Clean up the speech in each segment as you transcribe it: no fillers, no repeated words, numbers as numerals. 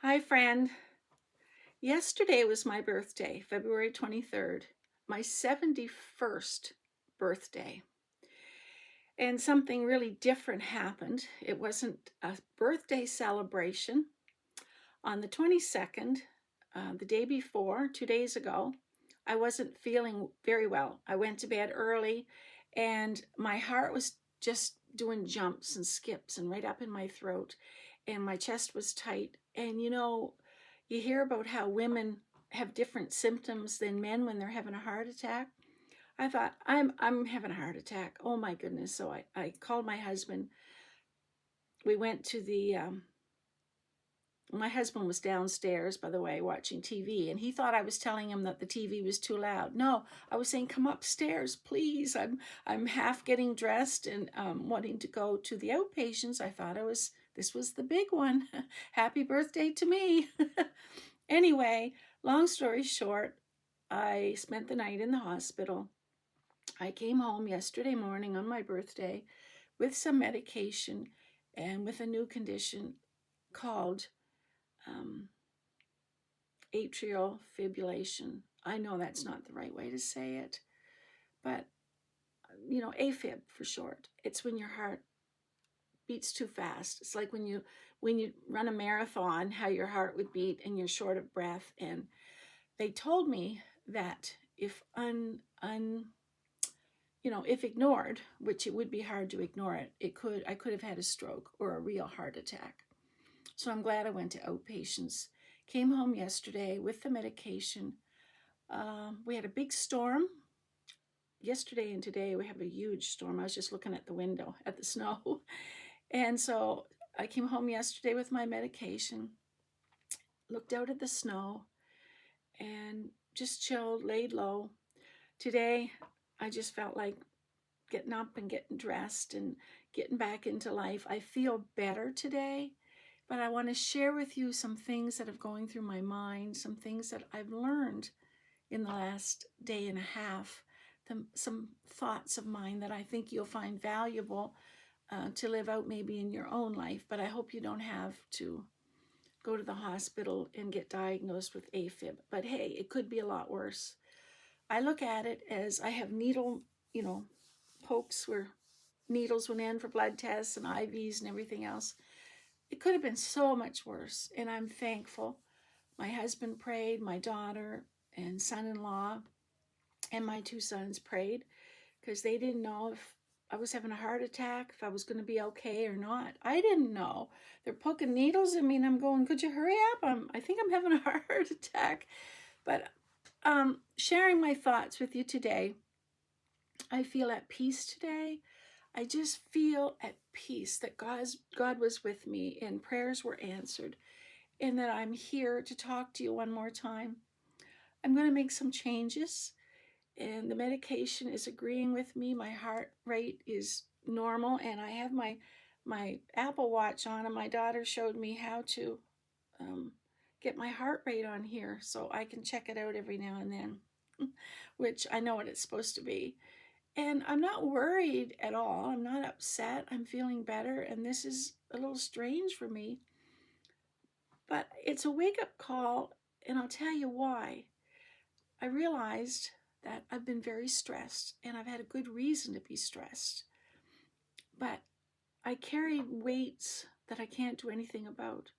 Hi, friend. Yesterday was my birthday, February 23rd, my 71st birthday. And something really different happened. It wasn't a birthday celebration. On the 22nd, the day before, 2 days ago, I wasn't feeling very well. I went to bed early and my heart was just doing jumps and skips and right up in my throat, and my chest was tight. And you hear about how women have different symptoms than men when they're having a heart attack. I thought, I'm having a heart attack. Oh my goodness. So I called my husband. We went to the my husband was downstairs, by the way, watching TV, and he thought I was telling him that the TV was too loud. No, I was saying, come upstairs, please. I'm half getting dressed and wanting to go to the outpatients. I thought this was the big one. Happy birthday to me. Anyway, long story short, I spent the night in the hospital. I came home yesterday morning on my birthday with some medication and with a new condition called um, atrial fibrillation. I know that's not the right way to say it, but AFib for short. It's when your heart beats too fast. It's like when you run a marathon, how your heart would beat and you're short of breath. And they told me that if if ignored, which it would be hard to ignore I could have had a stroke or a real heart attack. So I'm glad I went to outpatients. Came home yesterday with the medication. We had a big storm yesterday, and today we have a huge storm. I was just looking at the window at the snow. And so I came home yesterday with my medication, looked out at the snow, and just chilled, laid low. Today, I just felt like getting up and getting dressed and getting back into life. I feel better today, but I want to share with you some things that are going through my mind, some things that I've learned in the last day and a half, some thoughts of mine that I think you'll find valuable to live out maybe in your own life. But I hope you don't have to go to the hospital and get diagnosed with AFib. But hey, it could be a lot worse. I look at it as I have needle, pokes where needles went in for blood tests and IVs and everything else. It could have been so much worse, and I'm thankful. My husband prayed, my daughter and son-in-law and my two sons prayed, because they didn't know if I was having a heart attack, if I was going to be okay or not. I didn't know. They're poking needles in me, and I'm going, could you hurry up? I think I'm having a heart attack. But sharing my thoughts with you today, I feel at peace today. I just feel at peace that God was with me and prayers were answered, and that I'm here to talk to you one more time. I'm going to make some changes, and the medication is agreeing with me. My heart rate is normal, and I have my Apple Watch on, and my daughter showed me how to get my heart rate on here so I can check it out every now and then, which I know what it's supposed to be. And I'm not worried at all. I'm not upset. I'm feeling better, and this is a little strange for me, but it's a wake-up call, and I'll tell you why. I realized that I've been very stressed, and I've had a good reason to be stressed. But I carried weights that I can't do anything about.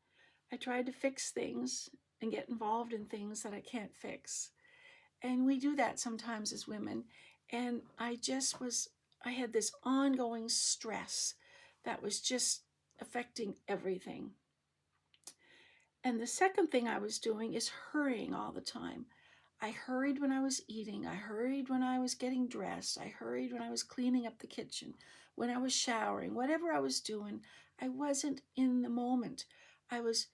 I tried to fix things and get involved in things that I can't fix. And we do that sometimes as women. And I had this ongoing stress that was just affecting everything. And the second thing I was doing is hurrying all the time. I hurried when I was eating. I hurried when I was getting dressed. I hurried when I was cleaning up the kitchen, when I was showering, whatever I was doing. I wasn't in the moment. I was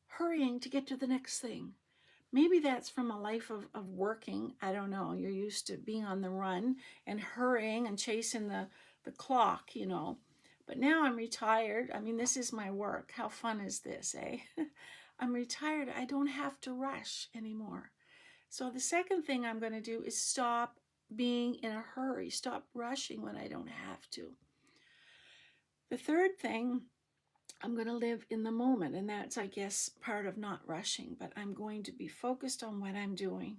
hurrying to get to the next thing. Maybe that's from a life of working. I don't know. You're used to being on the run and hurrying and chasing the clock, But now I'm retired. I mean, this is my work. How fun is this, eh? I'm retired. I don't have to rush anymore. So the second thing I'm going to do is stop being in a hurry, stop rushing when I don't have to. The third thing I'm going to live in the moment. And that's, I guess, part of not rushing, but I'm going to be focused on what I'm doing.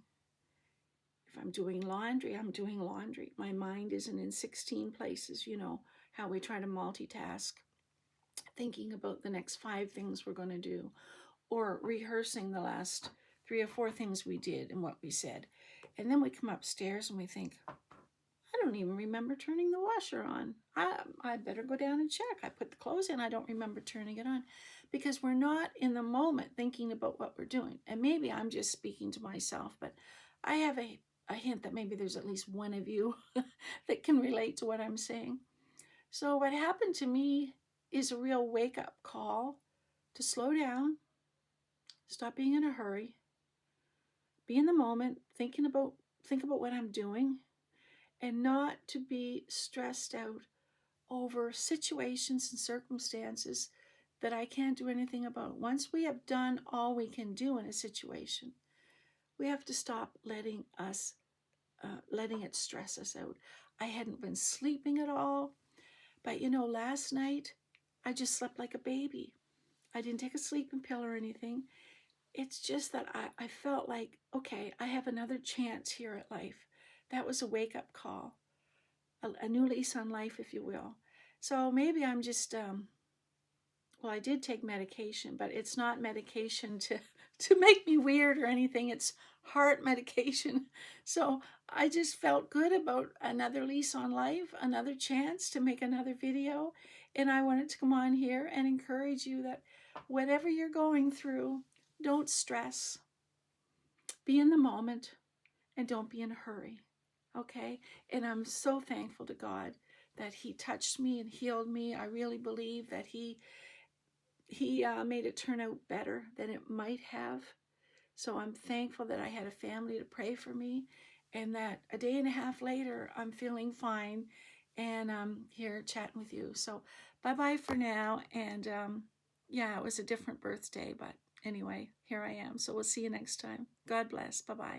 If I'm doing laundry, I'm doing laundry. My mind isn't in 16 places, you know, how we try to multitask, thinking about the next 5 things we're going to do, or rehearsing the last 3 or 4 things we did and what we said. And then we come upstairs and we think, I don't even remember turning the washer on. I better go down and check. I put the clothes in. I don't remember turning it on, because we're not in the moment thinking about what we're doing. And maybe I'm just speaking to myself, but I have a hint that maybe there's at least one of you that can relate to what I'm saying. So what happened to me is a real wake-up call to slow down, stop being in a hurry, be in the moment, think about what I'm doing, and not to be stressed out over situations and circumstances that I can't do anything about. Once we have done all we can do in a situation, we have to stop letting it stress us out. I hadn't been sleeping at all, but you know, last night I just slept like a baby. I didn't take a sleeping pill or anything. It's just that I felt like, okay, I have another chance here at life. That was a wake-up call, a new lease on life, if you will. So maybe I'm just, well, I did take medication, but it's not medication to make me weird or anything. It's heart medication. So I just felt good about another lease on life, another chance to make another video. And I wanted to come on here and encourage you that whatever you're going through, don't stress. Be in the moment and don't be in a hurry. Okay? And I'm so thankful to God that He touched me and healed me. I really believe that He made it turn out better than it might have. So I'm thankful that I had a family to pray for me, and that a day and a half later, I'm feeling fine, and I'm here chatting with you. So bye-bye for now. And yeah, it was a different birthday, but anyway, here I am. So we'll see you next time. God bless. Bye-bye.